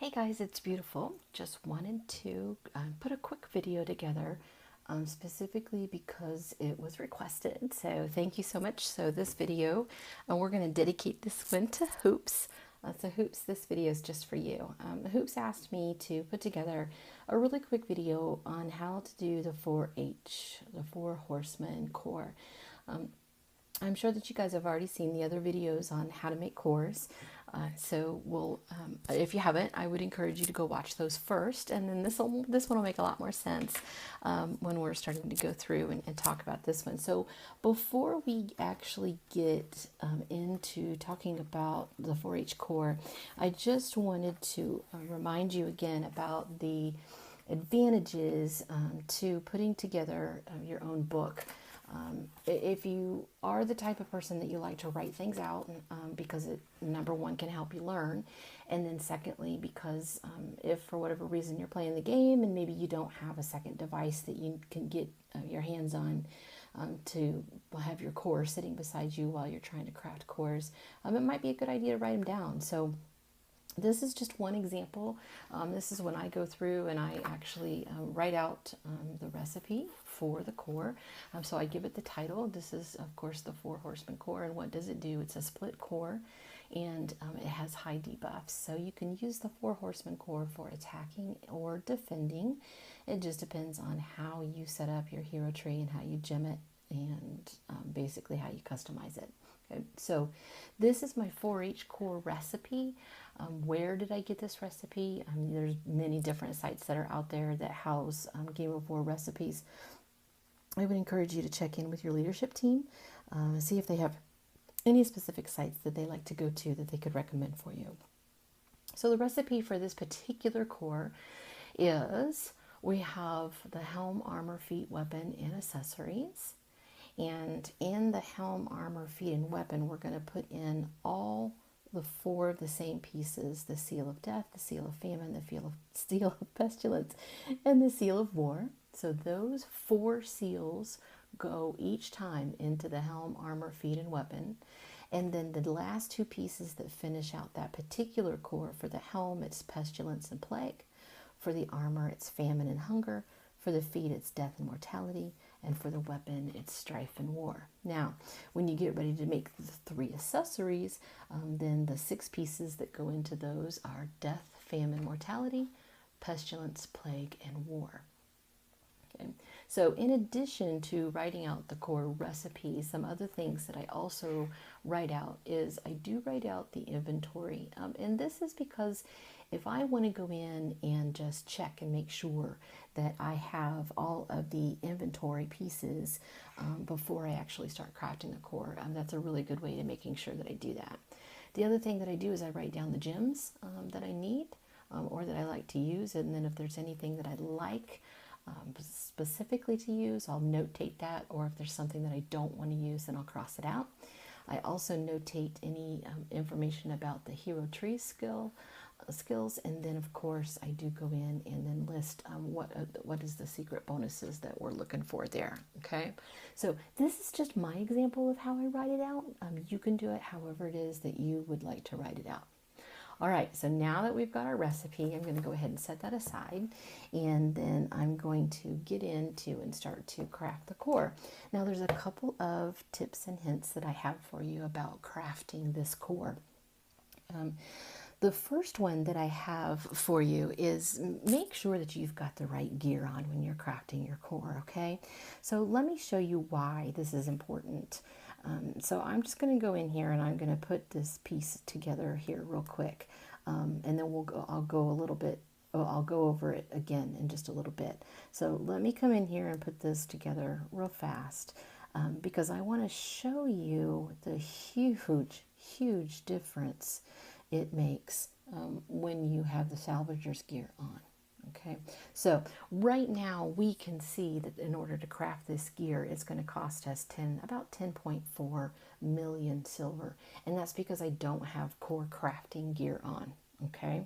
Hey guys, it's beautiful. Just wanted to put a quick video together specifically because it was requested. So thank you so much. So this video, we're going to dedicate this one to Hoops. So Hoops, this video is just for you. Hoops asked me to put together a really quick video on how to do the 4-H, the 4 Horseman core. I'm sure that you guys have already seen the other videos on how to make cores. If you haven't, I would encourage you to go watch those first, and then this one will make a lot more sense when we're starting to go through and talk about this one. So before we actually get into talking about the 4-H core, I just wanted to remind you again about the advantages to putting together your own book. If you are the type of person that you like to write things out, because it, number one, can help you learn, and then secondly, because if for whatever reason you're playing the game and maybe you don't have a second device that you can get your hands on to have your core sitting beside you while you're trying to craft cores, it might be a good idea to write them down. So this is just one example. This is when I go through and I actually write out the recipe for the core. So I give it the title. This is, of course, the 4 Horseman core. And what does it do? It's a split core, and it has high debuffs. So you can use the 4 Horseman core for attacking or defending. It just depends on how you set up your hero tree and how you gem it, and basically how you customize it. Okay, so this is my 4-H core recipe. Where did I get this recipe? There's many different sites that are out there that house Game of War recipes. I would encourage you to check in with your leadership team, see if they have any specific sites that they like to go to that they could recommend for you. So the recipe for this particular core is we have the helm, armor, feat, weapon, and accessories. And in the helm, armor, feat, and weapon, we're going to put in all the 4 of the same pieces: the seal of death, the seal of famine, the seal of pestilence, and the seal of war. So those 4 seals go each time into the helm, armor, feat, and weapon. And then the last 2 pieces that finish out that particular core: for the helm, it's pestilence and plague; for the armor, it's famine and hunger; for the feat, it's death and mortality; and for the weapon, it's strife and war. Now, when you get ready to make the 3 accessories, then the 6 pieces that go into those are death, famine, mortality, pestilence, plague, and war. Okay. So in addition to writing out the core recipe, some other things that I also write out is I do write out the inventory. And this is because if I want to go in and just check and make sure that I have all of the inventory pieces before I actually start crafting the core, that's a really good way to making sure that I do that. The other thing that I do is I write down the gems that I need or that I like to use, and then if there's anything that I like specifically to use, I'll notate that, or if there's something that I don't want to use, then I'll cross it out. I also notate any information about the hero tree skills, and then of course I do go in and then list what is the secret bonuses that we're looking for there. Okay, so this is just my example of how I write it out. You can do it however it is that you would like to write it out. All right, so now that we've got our recipe, I'm going to go ahead and set that aside, and then I'm going to get into and start to craft the core. Now, there's a couple of tips and hints that I have for you about crafting this core. The first one that I have for you is make sure that you've got the right gear on when you're crafting your core, okay? So let me show you why this is important. So I'm just going to go in here and I'm going to put this piece together here real quick, and then I'll go over it again in just a little bit. So let me come in here and put this together real fast, because I want to show you the huge difference it makes when you have the salvager's gear on. Okay, so right now we can see that in order to craft this gear, it's going to cost us about 10.4 million silver, and that's because I don't have core crafting gear on. Okay,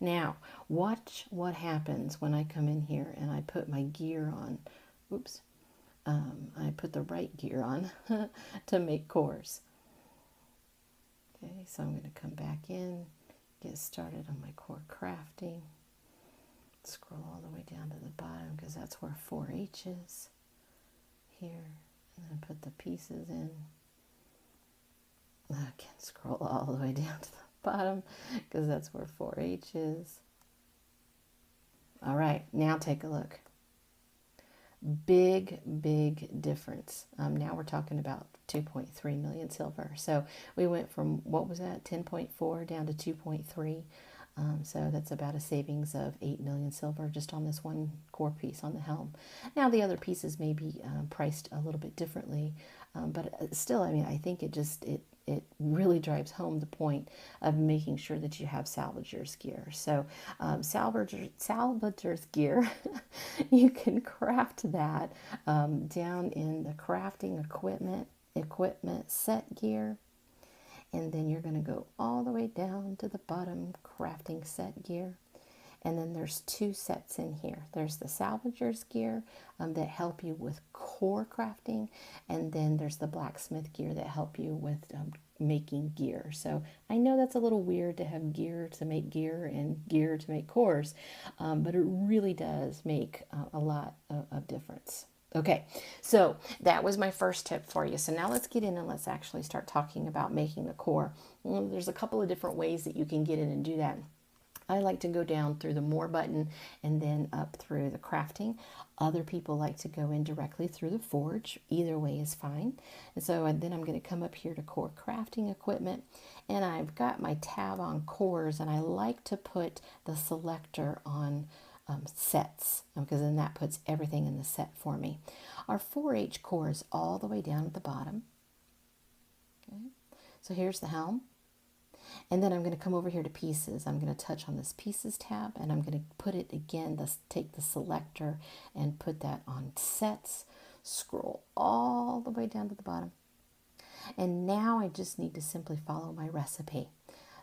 now watch what happens when I come in here and I put my gear on. Oops, I put the right gear on to make cores. Okay, so I'm going to come back in get started on my core crafting. Scroll all the way down to the bottom because that's where 4H is here, and then put the pieces in. Again, scroll all the way down to the bottom because that's where 4H is. All right, now take a look. Big difference. Now we're talking about 2.3 million silver. So we went from, what was that, 10.4 down to 2.3. So that's about a savings of 8 million silver just on this one core piece on the helm. Now the other pieces may be priced a little bit differently, but still, I mean, I think it really drives home the point of making sure that you have salvager's gear. So salvager's gear, you can craft that down in the crafting equipment set gear. And then you're going to go all the way down to the bottom, crafting set gear. And then there's two sets in here. There's the salvager's gear that help you with core crafting. And then there's the blacksmith gear that help you with making gear. So I know that's a little weird to have gear to make gear and gear to make cores, but it really does make a lot of difference. Okay, so that was my first tip for you. So now let's get in and let's actually start talking about making the core. Well, there's a couple of different ways that you can get in and do that. I like to go down through the more button and then up through the crafting. Other people like to go in directly through the forge. Either way is fine. And so then I'm going to come up here to core crafting equipment, and I've got my tab on cores, and I like to put the selector on sets, because then that puts everything in the set for me. Our 4H core is all the way down at the bottom. Okay, so here's the helm. And then I'm going to come over here to pieces. I'm going to touch on this pieces tab, and I'm going to put it again, take the selector and put that on sets. Scroll all the way down to the bottom. And now I just need to simply follow my recipe.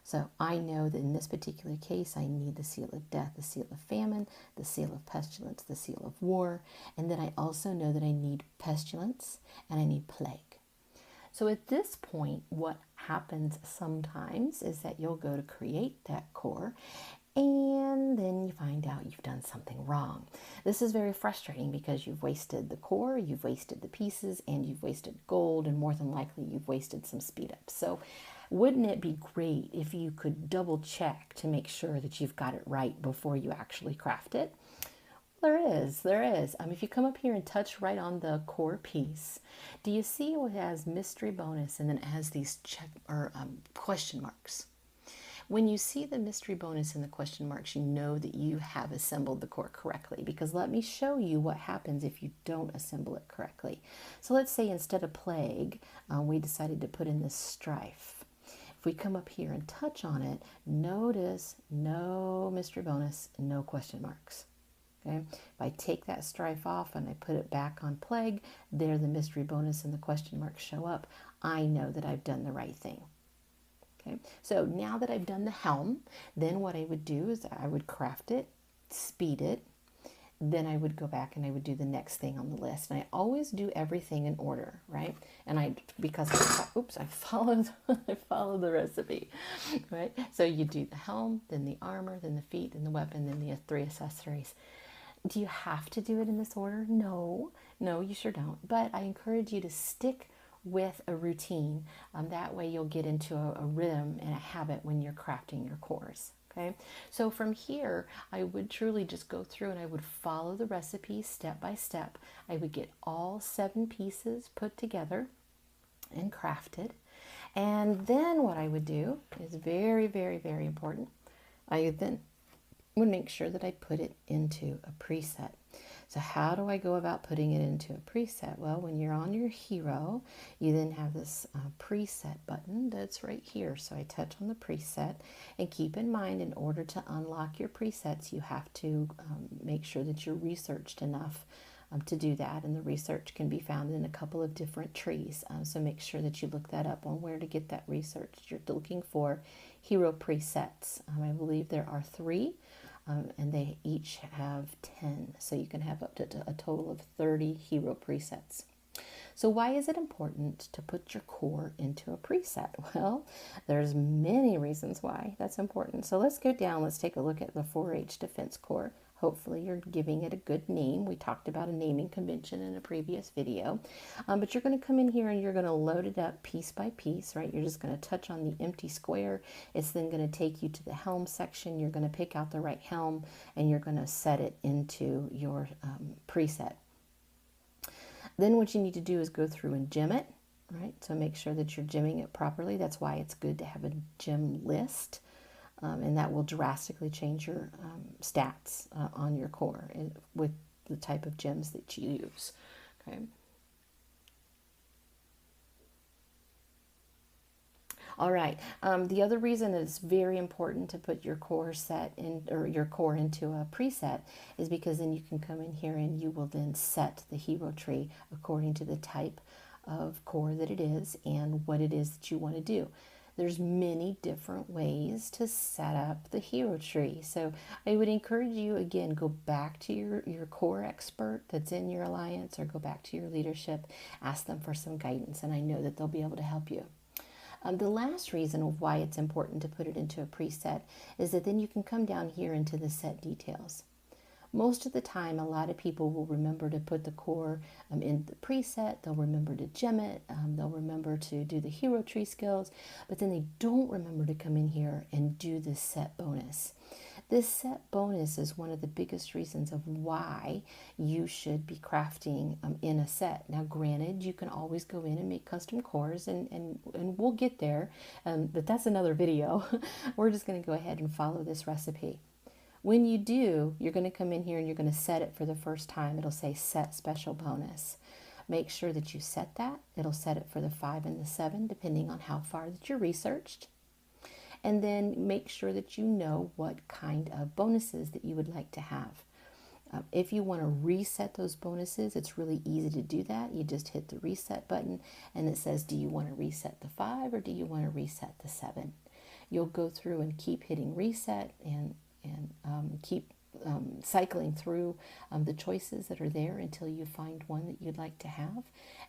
So I know that in this particular case, I need the seal of death, the seal of famine, the seal of pestilence, the seal of war. And then I also know that I need pestilence and I need plague. So at this point, what happens sometimes is that you'll go to create that core, and then you find out you've done something wrong. This is very frustrating because you've wasted the core, you've wasted the pieces, and you've wasted gold, and more than likely you've wasted some speed up. So wouldn't it be great if you could double check to make sure that you've got it right before you actually craft it? There is. If you come up here and touch right on the core piece, do you see it has mystery bonus and then it has these check or question marks? When you see the mystery bonus and the question marks, you know that you have assembled the core correctly, because let me show you what happens if you don't assemble it correctly. So let's say instead of plague, we decided to put in this strife. If we come up here and touch on it, notice no mystery bonus, no question marks. Okay. If I take that strife off and I put it back on plague, there the mystery bonus and the question marks show up. I know that I've done the right thing. Okay. So now that I've done the helm, then what I would do is I would craft it, speed it, then I would go back and I would do the next thing on the list. And I always do everything in order, right? And because I followed the recipe, right? So you do the helm, then the armor, then the feet, then the weapon, then the 3 accessories. Do you have to do it in this order? No, you sure don't. But I encourage you to stick with a routine. That way you'll get into a rhythm and a habit when you're crafting your cores. Okay, so from here, I would truly just go through and I would follow the recipe step by step. I would get all 7 pieces put together and crafted. And then what I would do is very, very, very important. I then would make sure that I put it into a preset. So how do I go about putting it into a preset? Well, when you're on your hero, you then have this preset button that's right here. So I touch on the preset, and keep in mind, in order to unlock your presets, you have to make sure that you're researched enough to do that. And the research can be found in a couple of different trees. So make sure that you look that up on where to get that research. You're looking for hero presets. I believe there are 3. And they each have 10, so you can have up to a total of 30 hero presets. So why is it important to put your core into a preset? Well, there's many reasons why that's important. So let's go down, let's take a look at the 4-H defense core. Hopefully you're giving it a good name. We talked about a naming convention in a previous video. But you're going to come in here and you're going to load it up piece by piece, right? You're just going to touch on the empty square. It's then going to take you to the helm section. You're going to pick out the right helm and you're going to set it into your preset. Then what you need to do is go through and gem it, right? So make sure that you're gemming it properly. That's why it's good to have a gem list. And that will drastically change your stats on your core with the type of gems that you use. Okay. All right. The other reason that it's very important to put your core set in, or your core into a preset, is because then you can come in here and you will then set the hero tree according to the type of core that it is and what it is that you want to do. There's many different ways to set up the hero tree. So I would encourage you, again, go back to your core expert that's in your alliance, or go back to your leadership, ask them for some guidance, and I know that they'll be able to help you. The last reason of why it's important to put it into a preset is that then you can come down here into the set details. Most of the time, a lot of people will remember to put the core in the preset. They'll remember to gem it. They'll remember to do the hero tree skills, but then they don't remember to come in here and do this set bonus. This set bonus is one of the biggest reasons of why you should be crafting in a set. Now, granted, you can always go in and make custom cores, and we'll get there, but that's another video. We're just going to go ahead and follow this recipe. When you do, you're going to come in here and you're going to set it for the first time. It'll say set special bonus. Make sure that you set that. It'll set it for the 5 and the 7, depending on how far that you're researched. And then make sure that you know what kind of bonuses that you would like to have. If you want to reset those bonuses, it's really easy to do that. You just hit the reset button and it says, do you want to reset the 5 or do you want to reset the 7? You'll go through and keep hitting reset and keep cycling through the choices that are there until you find one that you'd like to have.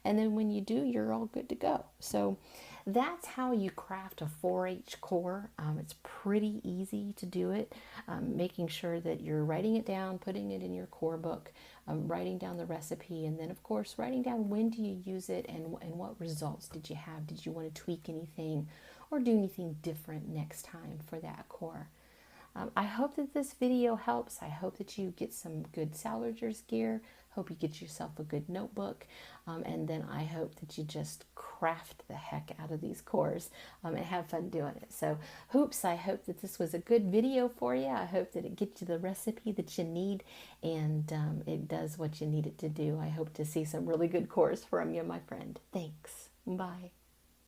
And then when you do, you're all good to go. So that's how you craft a 4-H core. It's pretty easy to do it, making sure that you're writing it down, putting it in your core book, writing down the recipe, and then of course writing down when do you use it and what results did you have. Did you want to tweak anything or do anything different next time for that core? I hope that this video helps. I hope that you get some good salvagers gear. Hope you get yourself a good notebook. And then I hope that you just craft the heck out of these cores and have fun doing it. So hoops, I hope that this was a good video for you. I hope that it gets you the recipe that you need and it does what you need it to do. I hope to see some really good cores from you, my friend. Thanks. Bye.